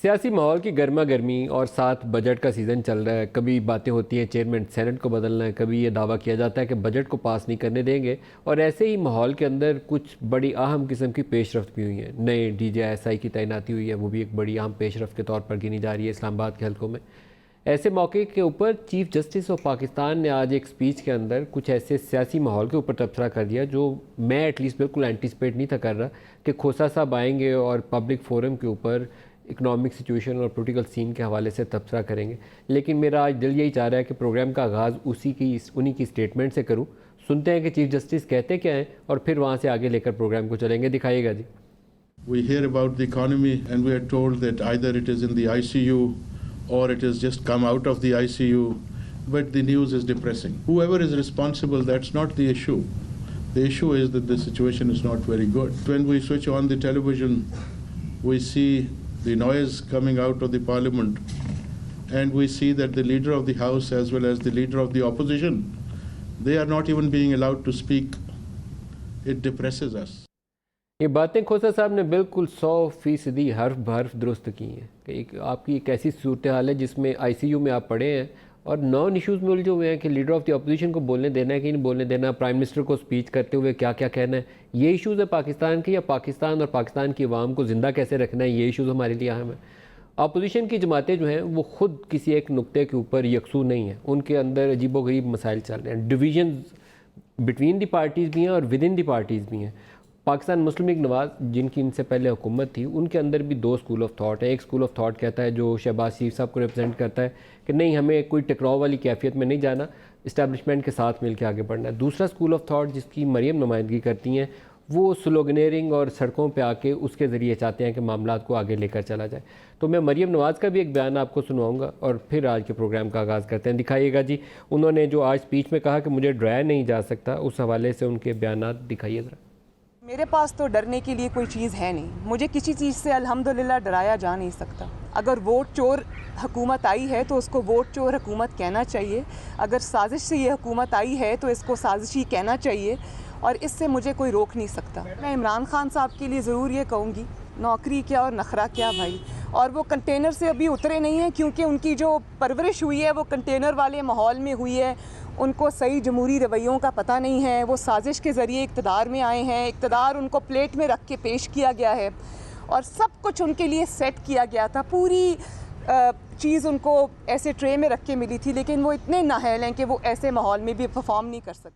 सियासी माहौल की गर्मा गर्मी और साथ बजट का सीज़न चल रहा है। कभी बातें होती हैं चेयरमैन सेनेट को बदलना है, कभी ये दावा किया जाता है कि बजट को पास नहीं करने देंगे। और ऐसे ही माहौल के अंदर कुछ बड़ी अहम किस्म की पेशरफ्त भी हुई हैं। नए DJSI की तैनाती हुई है, वो भी एक बड़ी अहम पेशरफ्त के तौर पर गिनी जा रही है इस्लामाबाद के हलकों में। ऐसे मौके के ऊपर चीफ जस्टिस ऑफ पाकिस्तान ने आज एक स्पीच के अंदर कुछ ऐसे सियासी माहौल के ऊपर तबसरा कर दिया जो मैं एटलीस्ट बिल्कुल एंटिसिपेट नहीं था कर रहा कि खोसा साहब आएंगे और पब्लिक फोरम के ऊपर इकनॉमिक सिचुएशन और पॉलिटिकल सीन के हवाले से तबसरा करेंगे। लेकिन मेरा आज दिल यही चाह रहा है कि प्रोग्राम का आगाज़ उन्हीं की स्टेटमेंट से करूँ। सुनते हैं कि चीफ जस्टिस कहते क्या हैं और फिर वहाँ से आगे लेकर प्रोग्राम को चलेंगे। दिखाइएगा जी। We hear about the economy and we are told that either it is in the ICU or it has just come out of the ICU, but the news is depressing. Whoever is responsible, that's not the issue. The issue is that the situation is not very good. When we switch on the television, we see the noise coming out of the parliament and we see that the leader of the house as well as the leader of the opposition, they are not even being allowed to speak. It depresses us. ये बातें खोसा साहब ने बिल्कुल 100% हर्फ बहर्फ दुरुस्त की हैं कि आपकी एक ऐसी सूरत हाल है जिसमें ICU में आप पड़े हैं और नॉन इश्यूज़ में उलझे हुए हैं कि लीडर ऑफ द अपोजिशन को बोलने देना है कि नहीं बोलने देना, प्राइम मिनिस्टर को स्पीच करते हुए क्या क्या कहना है। ये इश्यूज़ है पाकिस्तान के, या पाकिस्तान और पाकिस्तान की आवाम को ज़िंदा कैसे रखना है, ये इश्यूज़ हमारे लिए अहम है। अपोजिशन की जमातें जो हैं वो ख़ुद किसी एक नुक्ते के ऊपर यकसू नहीं हैं, उनके अंदर अजीबोगरीब मसाइल चल रहे हैं। डिवीजन बिटवीन द पार्टीज़ भी हैं और विद इन द पार्टीज़ भी हैं। पाकिस्तान मुस्लिम लीग नवाज़ जिनकी इनसे पहले हुकूमत थी, उनके अंदर भी दो स्कूल ऑफ थॉट है। एक स्कूल ऑफ थॉट कहता है जो शहबाज शरीफ साहब को रिप्रेजेंट करता है कि नहीं, हमें कोई टकराव वाली कैफियत में नहीं जाना, इस्टेब्लिशमेंट के साथ मिलकर आगे बढ़ना है। दूसरा स्कूल ऑफ थॉट जिसकी मरियम नुमाइंदगी करती हैं, वो स्लोगनेरिंग और सड़कों पे आके उसके ज़रिए चाहते हैं कि मामलात को आगे लेकर चला जाए। तो मैं मरियम नवाज़ का भी एक बयान आपको सुनवाऊंगा और फिर आज के प्रोग्राम का आगाज़ करते हैं। दिखाइएगा जी, उन्होंने जो आज स्पीच में कहा कि मुझे डराया नहीं जा सकता, उस हवाले से उनके बयान दिखाइए ज़रा। मेरे पास तो डरने के लिए कोई चीज़ है नहीं। मुझे किसी चीज़ से अल्हम्दुलिल्लाह डराया जा नहीं सकता। अगर वोट चोर हुकूमत आई है तो उसको वोट चोर हुकूमत कहना चाहिए। अगर साजिश से ये हुकूमत आई है तो इसको साजिशी कहना चाहिए और इससे मुझे कोई रोक नहीं सकता। मैं इमरान खान साहब के लिए ज़रूर ये कहूँगी, नौकरी क्या और नखरा क्या भाई। और वो कंटेनर से अभी उतरे नहीं हैं क्योंकि उनकी जो परवरिश हुई है वो कंटेनर वाले माहौल में हुई है। उनको सही जमहूरी रवैयों का पता नहीं है। वो साजिश के ज़रिए इक़्तिदार में आए हैं, इक़्तिदार उनको प्लेट में रख के पेश किया गया है और सब कुछ उनके लिए सेट किया गया था। पूरी चीज़ उनको ऐसे ट्रे में रख के मिली थी, लेकिन वो इतने नाअहल हैं कि वो ऐसे माहौल में भी परफॉर्म नहीं कर सके।